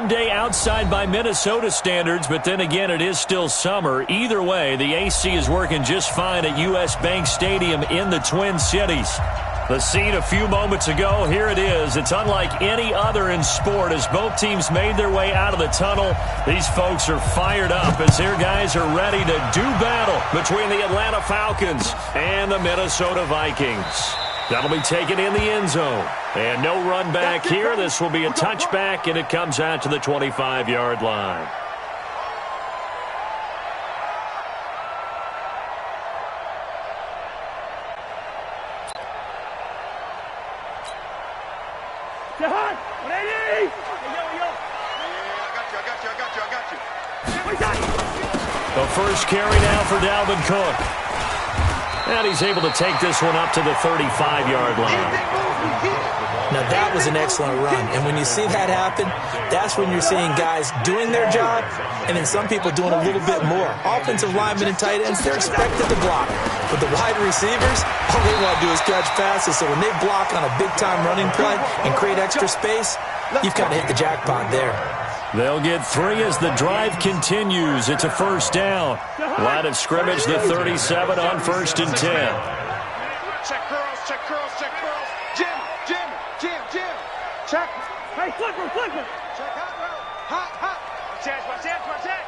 warm day outside by Minnesota standards, but then again, it is still summer. Either way, the AC is working just fine at U.S. Bank Stadium in the Twin Cities. The scene a few moments ago, here it is. It's unlike any other in sport as both teams made their way out of the tunnel. These folks are fired up as their guys are ready to do battle between the Atlanta Falcons and the Minnesota Vikings. That'll be taken in the end zone. And no run back here. This will be a touchback, and it comes out to the 25-yard line. The first carry now for Dalvin Cook. And he's able to take this one up to the 35-yard line. Now, that was an excellent run. And when you see that happen, that's when you're seeing guys doing their job and then some people doing a little bit more. Offensive linemen and tight ends, they're expected to block. But the wide receivers, all they want to do is catch passes. So when they block on a big-time running play and create extra space, you've kind of hit the jackpot there. They'll get 3 as the drive continues. It's a first down. Line of scrimmage, the 37 on 1st and 10. Check curls, check curls, check curls. Jim. Check. Hey, flipper. Check hot. Watch that.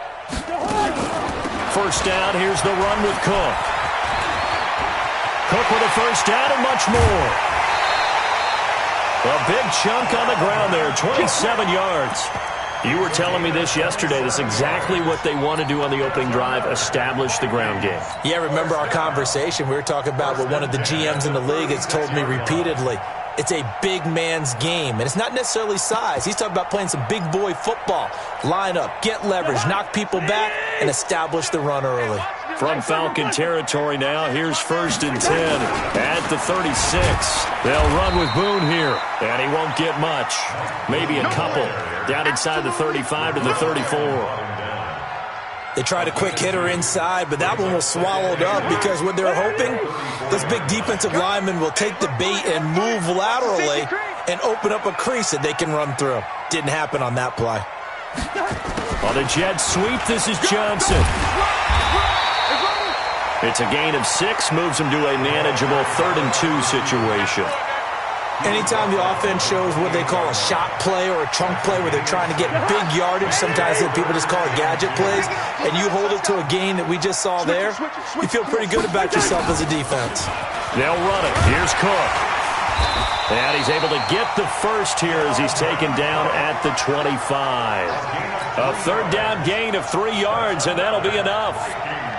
First down, here's the run with Cook. Cook with a first down and much more. A big chunk on the ground there, 27 yards. You were telling me this yesterday. This is exactly what they want to do on the opening drive, establish the ground game. Yeah, remember our conversation. We were talking about what one of the GMs in the league has told me repeatedly. It's a big man's game, and it's not necessarily size. He's talking about playing some big boy football. Line up, get leverage, knock people back, and establish the run early. From Falcon territory now, here's 1st and 10 at the 36. They'll run with Boone here, and he won't get much. Maybe a couple. Down inside the 35 to the 34. They tried a quick hitter inside, but that one was swallowed up because what they're hoping, those big defensive linemen will take the bait and move laterally and open up a crease that they can run through. Didn't happen on that play. On the jet sweep, this is Johnson. It's a gain of 6, moves them to a manageable 3rd and 2 situation. Anytime the offense shows what they call a shot play or a chunk play where they're trying to get big yardage, sometimes people just call it gadget plays, and you hold it to a gain that we just saw there, you feel pretty good about yourself as a defense. They'll run it. Here's Cook. And he's able to get the first here as he's taken down at the 25. A 3rd down gain of 3 yards, and that'll be enough.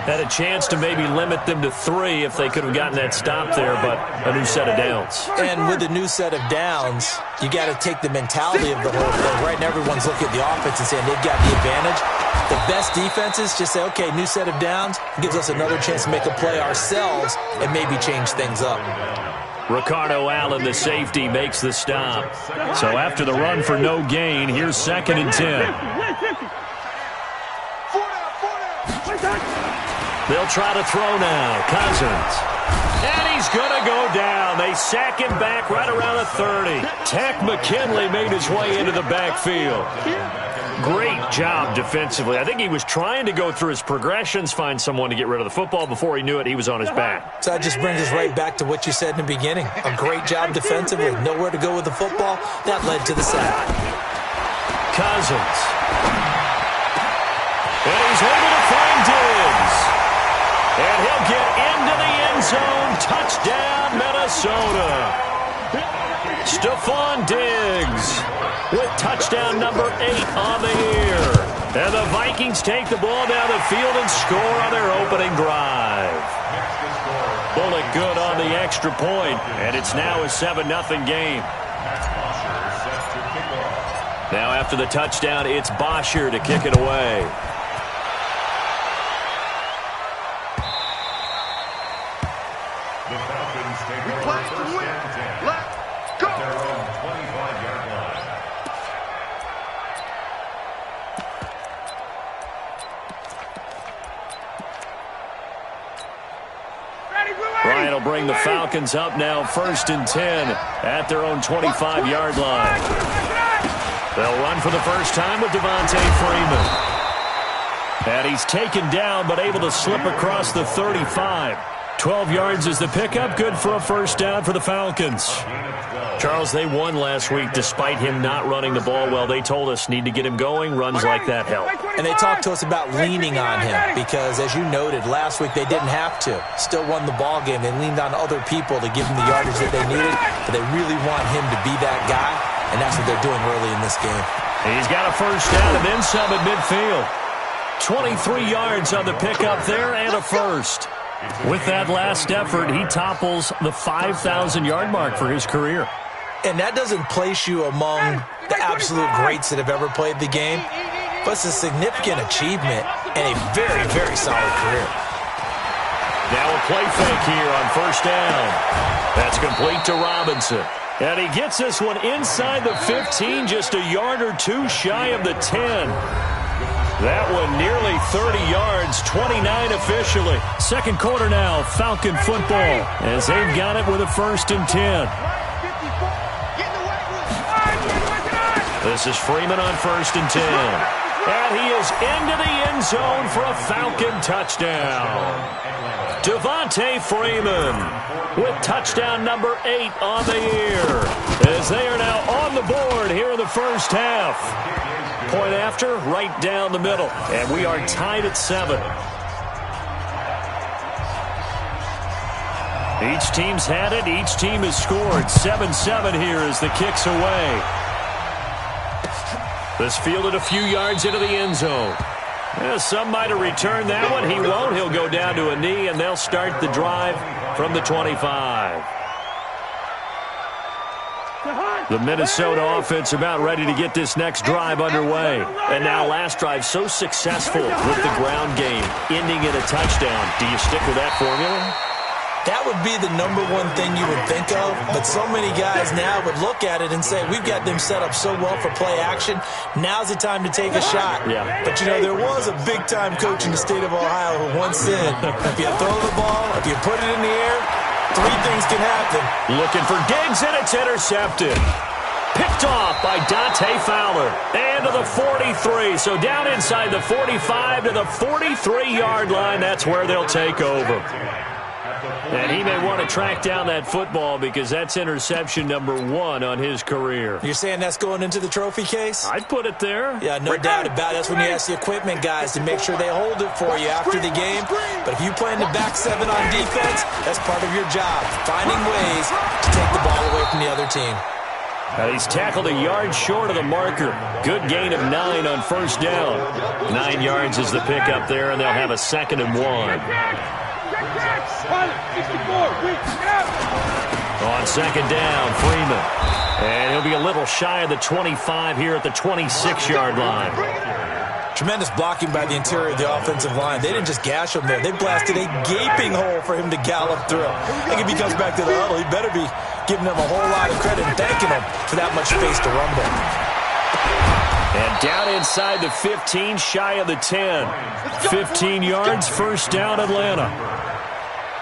Had a chance to maybe limit them to 3 if they could have gotten that stop there, but a new set of downs. And with the new set of downs, you got to take the mentality of the whole thing. Right now, everyone's looking at the offense and saying they've got the advantage. The best defenses just say, okay, new set of downs, gives us another chance to make a play ourselves and maybe change things up. Ricardo Allen, the safety, makes the stop. So after the run for no gain, here's 2nd and 10. They'll try to throw now. Cousins. And he's going to go down. They sack him back right around the 30. Tack McKinley made his way into the backfield. Great job defensively. I think he was trying to go through his progressions, find someone to get rid of the football. Before he knew it, he was on his back. So that just brings us right back to what you said in the beginning. A great job defensively. Nowhere to go with the football. That led to the sack. Cousins. And he's able to find Diggs. And he'll get into the end zone. Touchdown, Minnesota. Stephon Diggs with touchdown number 8 on the year. And the Vikings take the ball down the field and score on their opening drive. Bullet good on the extra point, and it's now a 7-0 game. Now after the touchdown, it's Bosher to kick it away. Bryant will bring the Falcons up now 1st and 10 at their own 25-yard line. They'll run for the first time with Devontae Freeman. And he's taken down but able to slip across the 35. 12 yards is the pickup. Good for a first down for the Falcons. Charles, they won last week despite him not running the ball well. They told us need to get him going. Runs like that help. And they talked to us about leaning on him because, as you noted, last week they didn't have to. Still won the ball game. They leaned on other people to give them the yardage that they needed, but they really want him to be that guy, and that's what they're doing early in this game. He's got a first down and then some at midfield. 23 yards on the pickup there and a first. With that last effort, he topples the 5,000-yard mark for his career. And that doesn't place you among the absolute greats that have ever played the game, but it's a significant achievement and a very, very solid career. Now a play fake here on first down. That's complete to Robinson. And he gets this one inside the 15, just a yard or two shy of the 10. That one nearly 30 yards, 29 officially. Second quarter now, Falcon football, as they've got it with a 1st and 10. This is Freeman on 1st and 10. And he is into the end zone for a Falcon touchdown. Devontae Freeman with touchdown number 8 on the year, as they are now on the board here in the first half. Point after, right down the middle. And we are tied at 7. Each team's had it. Each team has scored. 7-7 here as the kick's away. This fielded a few yards into the end zone. Some might have returned that one. He won't. He'll go down to a knee, and they'll start the drive from the 25. The Minnesota offense about ready to get this next drive underway. And now last drive so successful with the ground game, ending in a touchdown. Do you stick with that formula? That would be the number one thing you would think of, but so many guys now would look at it and say, we've got them set up so well for play action, now's the time to take a shot. Yeah. But, you know, there was a big-time coach in the state of Ohio who once said, if you throw the ball, if you put it in the air, 3 things can happen. Looking for Diggs, and it's intercepted. Picked off by Dante Fowler. And to the 43. So down inside the 45 to the 43-yard line. That's where they'll take over. And he may want to track down that football because that's interception number 1 on his career. You're saying that's going into the trophy case? I'd put it there. Yeah, no doubt about it. That's when you ask the equipment guys to make sure they hold it for you after the game. But if you play in the back 7 on defense, that's part of your job, finding ways to take the ball away from the other team. He's tackled a yard short of the marker. Good gain of 9 on first down. 9 yards is the pickup there, and they'll have a 2nd and 1. On 2nd down, Freeman. And he'll be a little shy of the 25 here at the 26-yard line. Tremendous blocking by the interior of the offensive line. They didn't just gash him there. They blasted a gaping hole for him to gallop through. I think if he comes back to the huddle, he better be giving them a whole lot of credit and thanking them for that much space to rumble. And down inside the 15, shy of the 10. 15 yards, first down, Atlanta.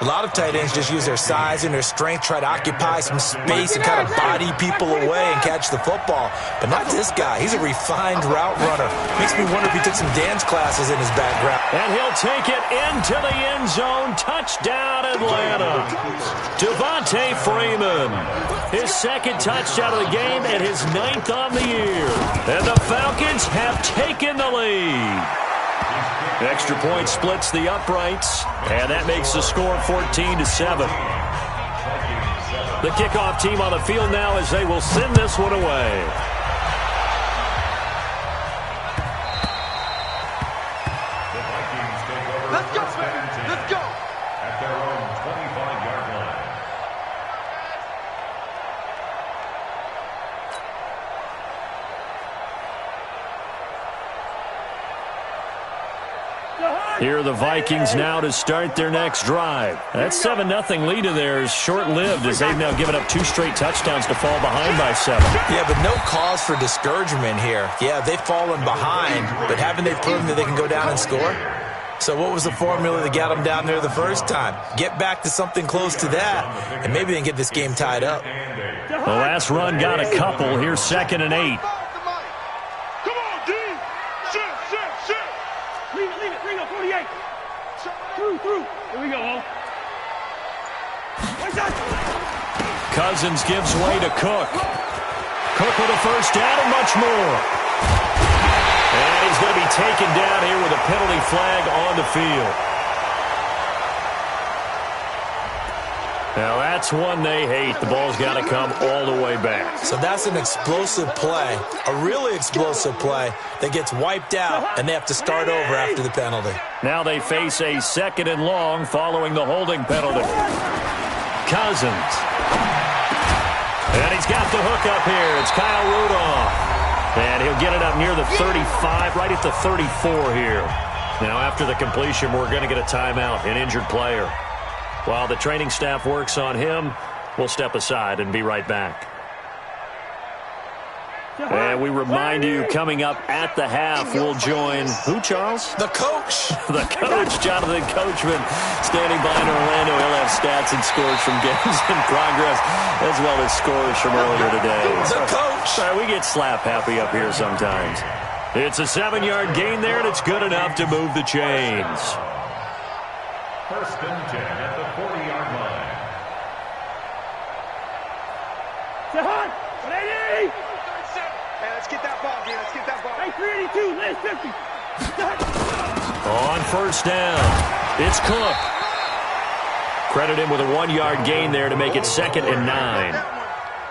A lot of tight ends just use their size and their strength, try to occupy some space and kind of body people away and catch the football. But not this guy. He's a refined route runner. Makes me wonder if he took some dance classes in his background. And he'll take it into the end zone. Touchdown, Atlanta. Devontae Freeman. His 2nd touchdown of the game and his 9th on the year. And the Falcons have taken the lead. Extra point splits the uprights, and that makes the score 14-7. The kickoff team on the field now as they will send this one away. Let's go, let's go. At their own 25-yard line. Here are the Vikings now to start their next drive. That 7-0 lead of theirs short-lived as they've now given up 2 straight touchdowns to fall behind by 7. Yeah, but no cause for discouragement here. Yeah, they've fallen behind, but haven't they proven that they can go down and score? So what was the formula that got them down there the first time? Get back to something close to that, and maybe they can get this game tied up. The last run got a couple. Here's 2nd and 8. leave it. 48. Through. Here we go, Cousins gives way to Cook. Cook with a first down and much more. And he's going to be taken down here with a penalty flag on the field. Now that's one they hate. The ball's got to come all the way back. So that's an explosive play, a really explosive play that gets wiped out, and they have to start over after the penalty. Now they face a 2nd and long following the holding penalty. Cousins. And he's got the hook up here. It's Kyle Rudolph. And he'll get it up near the 35, right at the 34 here. Now after the completion, we're going to get a timeout, an injured player. While the training staff works on him, we'll step aside and be right back. And we remind you, coming up at the half, we'll join who, Charles? The coach. The coach, Jonathan Coachman, standing by in Orlando. He'll have stats and scores from games in progress, as well as scores from earlier today. The coach. We get slap happy up here sometimes. It's a 7-yard gain there, and it's good enough to move the chains. 1st and 10 at the 40-yard line. Ready? Hey, let's get that ball, man. Let's get that ball. Hey, 382, last 50. On 1st down, it's Cook. Credit him with a 1-yard gain there to make it 2nd and 9.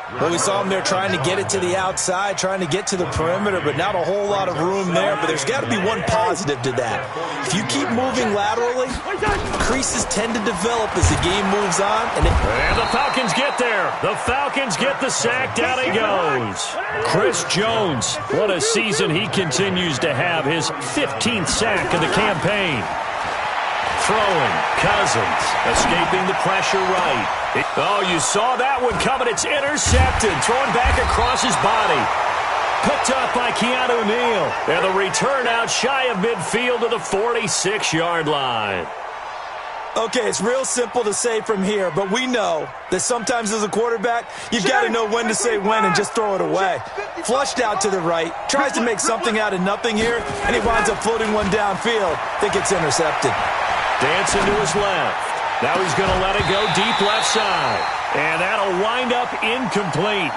Well, we saw him there trying to get it to the outside, trying to get to the perimeter, but not a whole lot of room there. But there's got to be one positive to that. If you keep moving laterally, creases tend to develop as the game moves on. And the Falcons get there. The Falcons get the sack. Down he goes. Chris Jones, what a season he continues to have. His 15th sack of the campaign. Throwing, Cousins, escaping the pressure right. Oh, you saw that one coming. It's intercepted. Thrown back across his body. Picked up by Keanu Neal. And the return out shy of midfield to the 46-yard line. Okay, it's real simple to say from here, but we know that sometimes as a quarterback, you've got to know when to say when and just throw it away. Flushed out to the right, tries to make something out of nothing here, and he winds up floating one downfield that gets intercepted. Dancing to his left. Now he's going to let it go deep left side. And that'll wind up incomplete.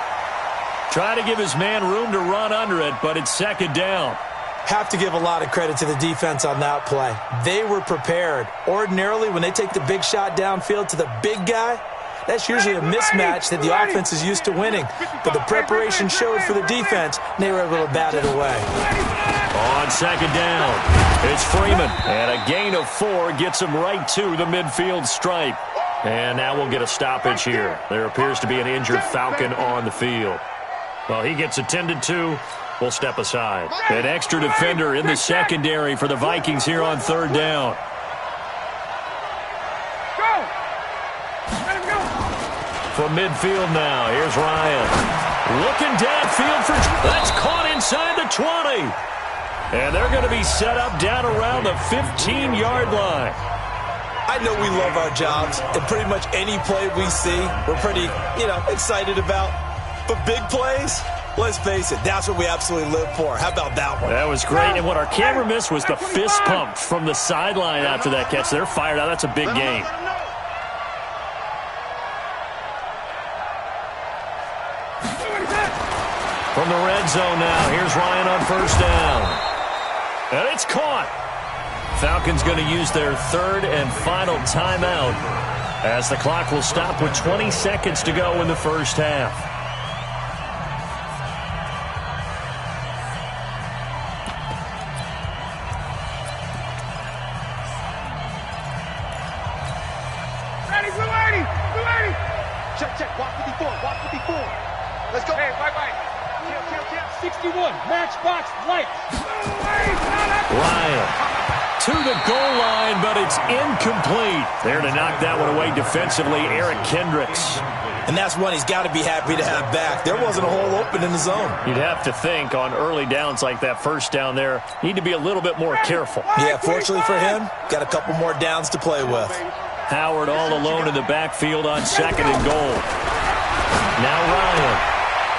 Trying to give his man room to run under it, but it's 2nd down. Have to give a lot of credit to the defense on that play. They were prepared. Ordinarily, when they take the big shot downfield to the big guy, that's usually a mismatch that the offense is used to winning. But the preparation showed for the defense, and they were able to bat it away. On 2nd down, it's Freeman. And a gain of 4 gets him right to the midfield stripe. And now we'll get a stoppage here. There appears to be an injured Falcon on the field. Well, he gets attended to. We'll step aside. An extra defender in the secondary for the Vikings here on 3rd down. From midfield now, here's Ryan. Looking downfield for... That's caught inside the 20. And they're going to be set up down around the 15-yard line. I know we love our jobs, and pretty much any play we see, we're pretty, excited about. But big plays, let's face it, that's what we absolutely live for. How about that one? That was great, and what our camera missed was the fist pump from the sideline after that catch. They're fired out. That's a big game. From the red zone now, here's Ryan on 1st down. And it's caught. Falcons going to use their 3rd and final timeout as the clock will stop with 20 seconds to go in the 1st half. Ready. Check. Walk 54. Let's go. Hey, right. Kill. 61. Matchbox light. Ryan to the goal line, but it's incomplete. There to knock that one away defensively, Eric Kendricks. And that's one he's got to be happy to have back. There wasn't a hole open in the zone. You'd have to think on early downs like that 1st down there, need to be a little bit more careful. Yeah, fortunately for him, got a couple more downs to play with. Howard all alone in the backfield on 2nd and goal. Now Ryan.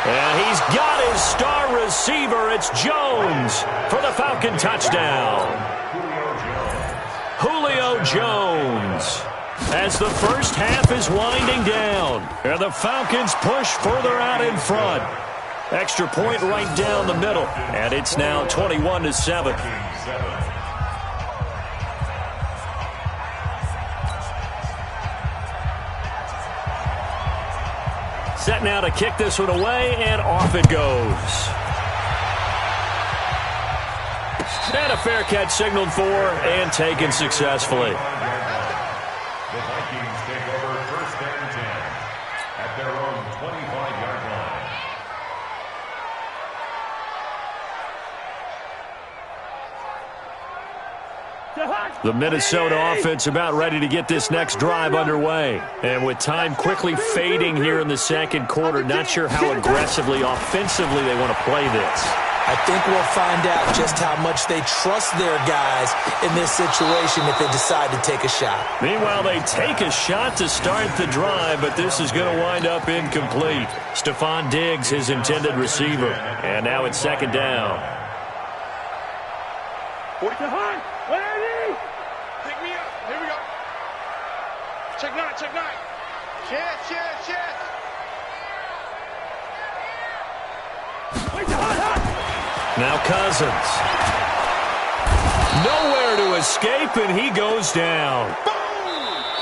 And he's got his star receiver. It's Jones for the Falcon touchdown. Julio Jones. As the first half is winding down, and the Falcons push further out in front. Extra point right down the middle, and it's now 21-7. Set now to kick this one away, and off it goes. And a fair catch signaled for and taken successfully. The Vikings take over 1st and 10 at their own 25-yard line. The Minnesota offense about ready to get this next drive underway. And with time quickly fading here in the second quarter, not sure how aggressively, offensively they want to play this. I think we'll find out just how much they trust their guys in this situation if they decide to take a shot. Meanwhile, they take a shot to start the drive, but this is going to wind up incomplete. Stephon Diggs, his intended receiver. And now it's second down. 40 to high. Pick me up. Here we go. Check 9, check 9. Chest. Wait, hot. Now Cousins. Nowhere to escape, and he goes down.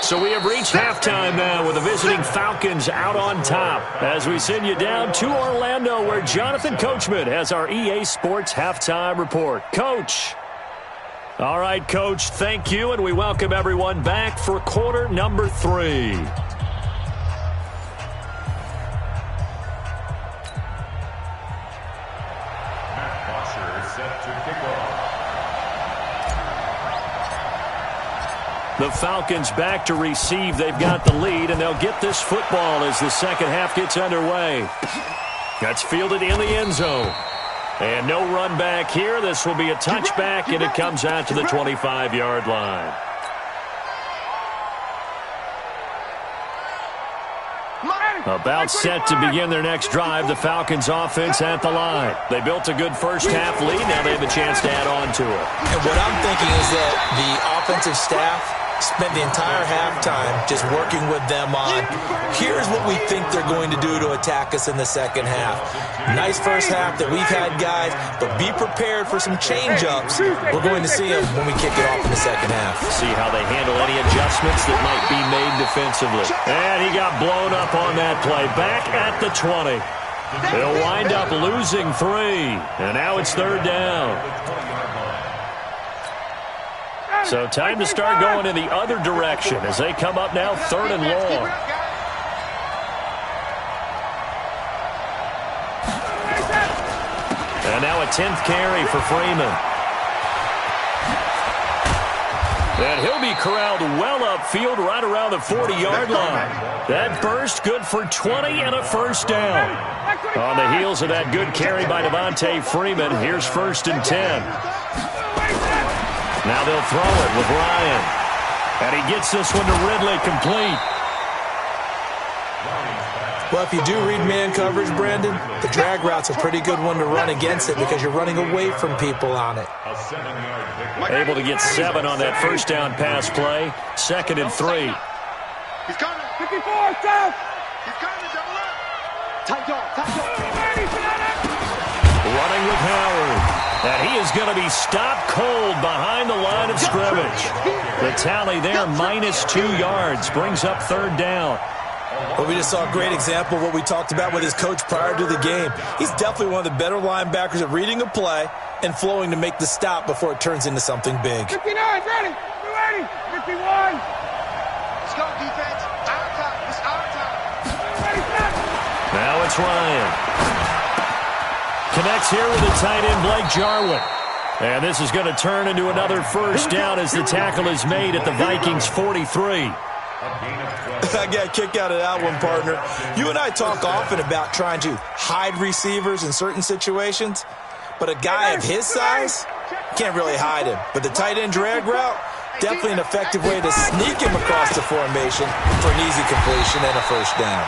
So we have reached halftime now with the visiting Falcons out on top. As we send you down to Orlando, where Jonathan Coachman has our EA Sports halftime report. Coach. All right, Coach, thank you, and we welcome everyone back for quarter number 3. The Falcons back to receive. They've got the lead, and they'll get this football as the second half gets underway. That's fielded in the end zone. And no run back here. This will be a touchback, and it comes out to the 25-yard line. About set to begin their next drive, the Falcons offense at the line. They built a good first half lead. Now they have a chance to add on to it. And what I'm thinking is that the offensive staff spent the entire halftime just working with them on, here's what we think they're going to do to attack us in the second half. Nice first half that we've had, guys, but be prepared for some change-ups. We're going to see them when we kick it off in the second half. See how they handle any adjustments that might be made defensively. And he got blown up on that play. Back at the 20. They'll wind up losing 3. And now it's third down. So time to start going in the other direction as they come up now third and long. And now a 10th carry for Freeman. And he'll be corralled well upfield right around the 40-yard line. That burst good for 20 and a first down. On the heels of that good carry by Devontae Freeman, here's 1st and 10. Now they'll throw it with Ryan. And he gets this one to Ridley complete. Well, if you do read man coverage, Brandon, the drag route's a pretty good one to run against it because you're running away from people on it. Able to get 7 on that first down pass play. 2nd and 3. He's coming. 54, down. He's coming, double up. Tight dog. Running with Howard. And he is going to be stopped cold behind the line of scrimmage. The tally there, -2 yards, brings up third down. Well, we just saw a great example of what we talked about with his coach prior to the game. He's definitely one of the better linebackers at reading a play and flowing to make the stop before it turns into something big. 59, ready. We're ready. 51. Let's go, defense. Our time. It's our time. Ready, snap. Now it's Ryan. Connects here with the tight end, Blake Jarwin. And this is going to turn into another first down as the tackle is made at the Vikings 43. I got a kick out of that one, partner. You and I talk often about trying to hide receivers in certain situations, but a guy of his size can't really hide him. But the tight end drag route, definitely an effective way to sneak him across the formation for an easy completion and a first down.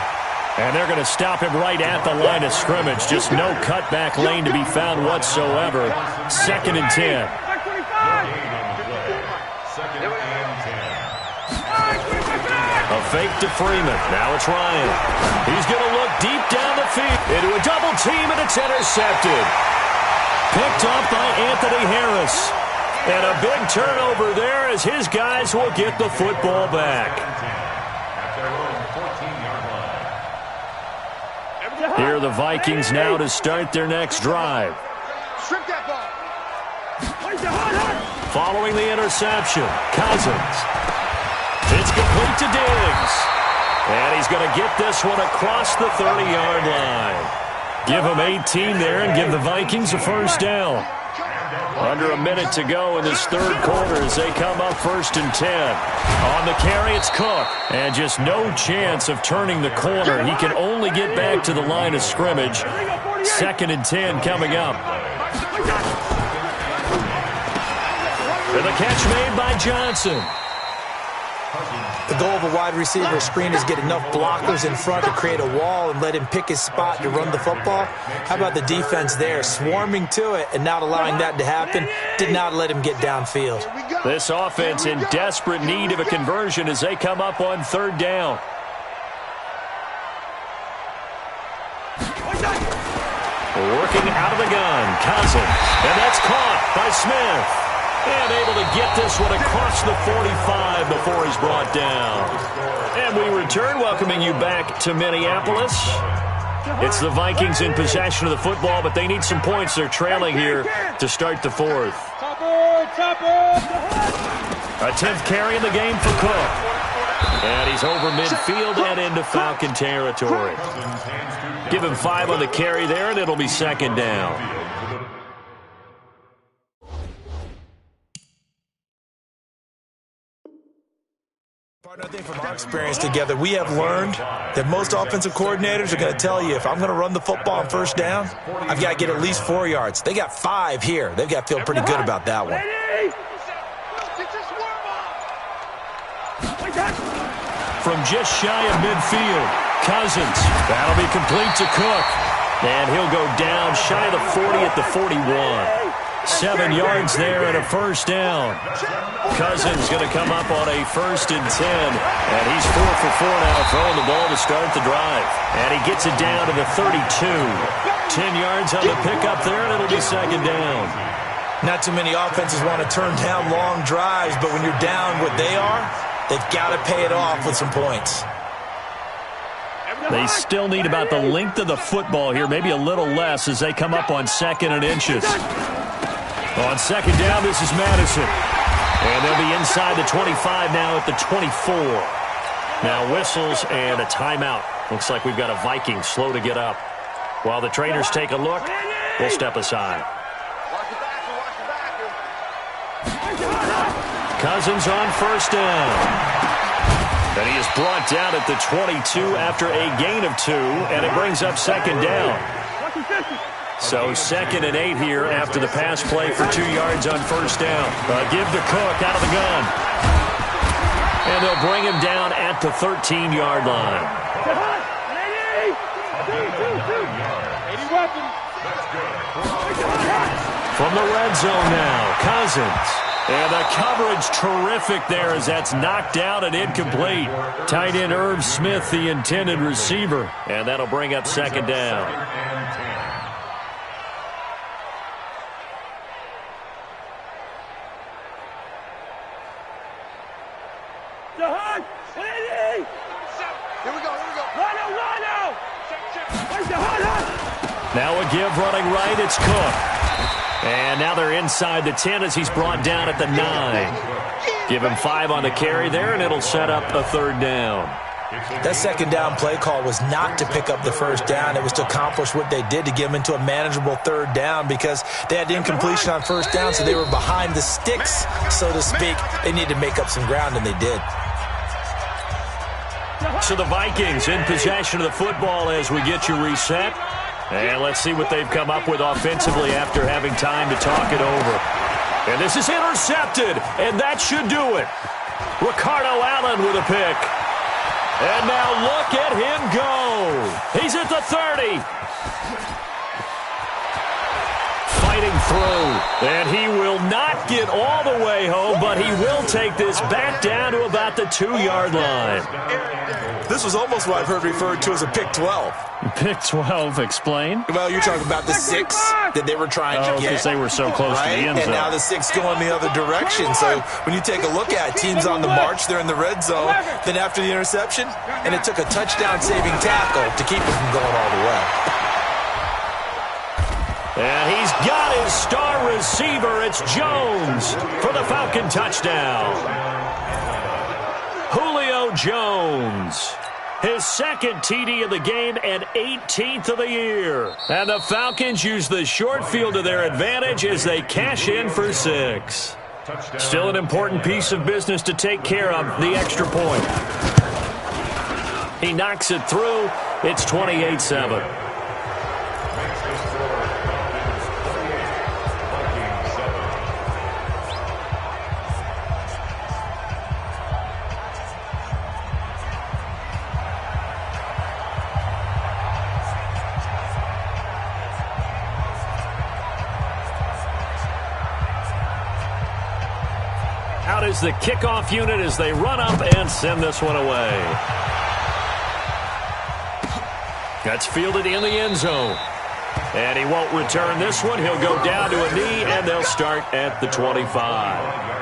And they're going to stop him right at the line of scrimmage. Just no cutback lane to be found whatsoever. 2nd and 10. A fake to Freeman. Now it's Ryan. He's going to look deep down the field into a double team, and it's intercepted. Picked up by Anthony Harris. And a big turnover there as his guys will get the football back. Here are the Vikings now to start their next drive. Following the interception, Cousins. It's complete to Diggs. And he's going to get this one across the 30-yard line. Give him 18 there and give the Vikings a first down. Under a minute to go in this third quarter as they come up 1st and 10. On the carry, it's Cook. And just no chance of turning the corner. He can only get back to the line of scrimmage. 2nd and 10 coming up. And the catch made by Johnson. The goal of a wide receiver screen is get enough blockers in front to create a wall and let him pick his spot to run the football. How about the defense there, swarming to it and not allowing that to happen? Did not let him get downfield. This offense in desperate need of a conversion as they come up on 3rd down. Working out of the gun, Cousins. And that's caught by Smith. And able to get this one across the 45 before he's brought down. And we return, welcoming you back to Minneapolis. It's the Vikings in possession of the football, but they need some points. They're trailing here to start the 4th. A 10th carry in the game for Cook. And he's over midfield and into Falcon territory. Give him 5 on the carry there, and it'll be 2nd down. I think from our experience together, we have learned that most offensive coordinators are going to tell you, if I'm going to run the football on 1st down, I've got to get at least 4 yards. They got 5 here. They've got to feel pretty good about that one. From just shy of midfield, Cousins. That'll be complete to Cook. And he'll go down shy of the 40 at the 41. 7 yards there and a first down. Cousins going to come up on a 1st and 10. And he's 4 for 4 now throwing the ball to start the drive. And he gets it down to the 32. 10 yards on the pickup there, and it'll be 2nd down. Not too many offenses want to turn down long drives, but when you're down what they are, they've got to pay it off with some points. They still need about the length of the football here, maybe a little less as they come up on 2nd and inches. On 2nd down, this is Madison. And they'll be inside the 25 now at the 24. Now whistles and a timeout. Looks like we've got a Viking slow to get up. While the trainers take a look, we'll step aside. Cousins on 1st down. And he is brought down at the 22 after a gain of 2, and it brings up 2nd down. So 2nd and 8 here after the pass play for 2 yards on 1st down. Give to Cook out of the gun. And they'll bring him down at the 13-yard line. From the red zone now, Cousins. And the coverage terrific there as that's knocked down and incomplete. Tight end Irv Smith, the intended receiver. And that'll bring up 2nd down. Now a give running right, it's Cook. And now they're inside the 10 as he's brought down at the 9. Give him 5 on the carry there, and it'll set up a 3rd down. That 2nd down play call was not to pick up the 1st down. It was to accomplish what they did to get them into a manageable 3rd down because they had incompletion on 1st down, so they were behind the sticks, so to speak. They needed to make up some ground, and they did. So the Vikings in possession of the football as we get you reset. And let's see what they've come up with offensively after having time to talk it over. And this is intercepted, and that should do it. Ricardo Allen with a pick. And now look at him go. He's at the 30. fighting through. And he will not get all the way home, but he will take this back down to about the 2-yard line. This was almost what I've heard referred to as a pick 12. Pick 12, explain? Well, you're talking about the 6 that they were trying to get. Because they were so close to the end zone. And now the 6 going the other direction. So when you take a look at teams on the march, they're in the red zone. Then after the interception, and it took a touchdown-saving tackle to keep it from going all the way. And he's got his star receiver. It's Jones for the Falcon touchdown. Julio Jones. His second TD of the game and 18th of the year. And the Falcons use the short field to their advantage as they cash in for 6. Still an important piece of business to take care of, the extra point. He knocks it through. It's 28-7. Out is the kickoff unit as they run up and send this one away. That's fielded in the end zone. And he won't return this one. He'll go down to a knee, and they'll start at the 25.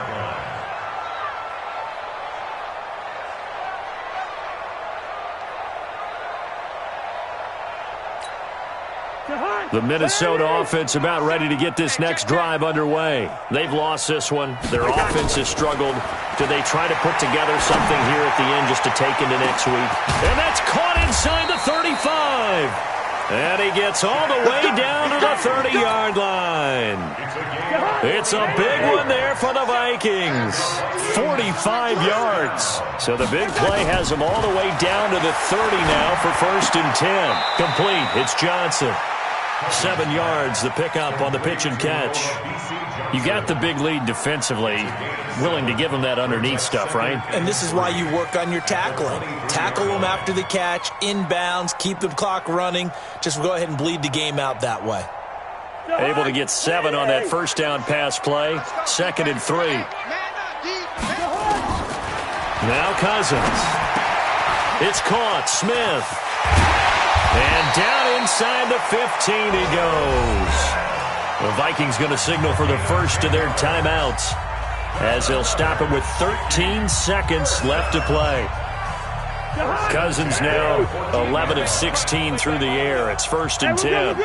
The Minnesota offense about ready to get this next drive underway. They've lost this one. Their offense has struggled. Do they try to put together something here at the end just to take into next week? And that's caught inside the 35. And he gets all the way down to the 30-yard line. It's a big one there for the Vikings. 45 yards. So the big play has him all the way down to the 30 now for 1st and 10. Complete. It's Johnson. 7 yards, the pickup on the pitch and catch. You got the big lead defensively. Willing to give them that underneath stuff, right? And this is why you work on your tackling. Tackle them after the catch, inbounds, keep the clock running. Just go ahead and bleed the game out that way. Able to get 7 on that first down pass play. 2nd and 3. Now Cousins. It's caught. Smith. And down inside the 15 he goes. The Vikings going to signal for the first of their timeouts as they'll stop it with 13 seconds left to play. Cousins now 11 of 16 through the air. It's 1st and 10.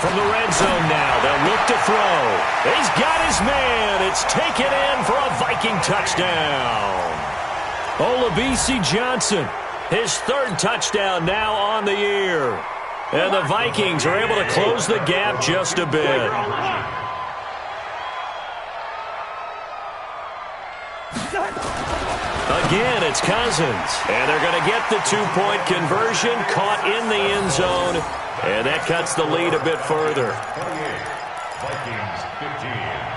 From the red zone now, they'll look to throw. He's got his man. It's taken in for a Viking touchdown. Olabisi Johnson, his 3rd touchdown now on the year. And the Vikings are able to close the gap just a bit. Again, it's Cousins. And they're going to get the 2-point conversion, caught in the end zone. And that cuts the lead a bit further. Vikings 15.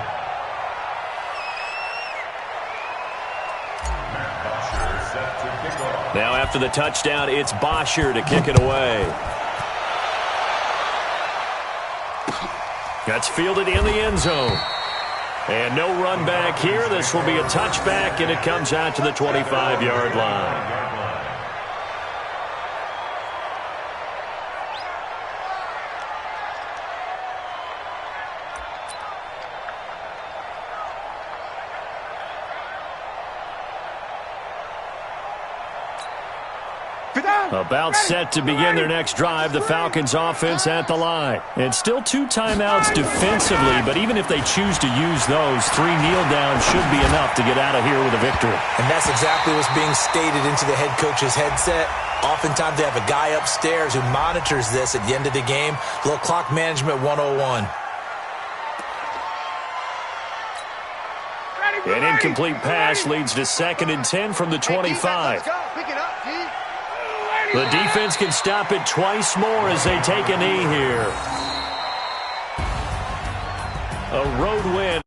Now after the touchdown, it's Bosher to kick it away. That's fielded in the end zone. And no run back here. This will be a touchback, and it comes out to the 25-yard line. About set to begin their next drive, the Falcons offense at the line. And still 2 timeouts defensively, but even if they choose to use those, 3 kneel downs should be enough to get out of here with a victory. And that's exactly what's being stated into the head coach's headset. Oftentimes they have a guy upstairs who monitors this at the end of the game. Little clock management 101. An incomplete pass leads to 2nd and 10 from the 25. The defense can stop it twice more as they take a knee here. A road win.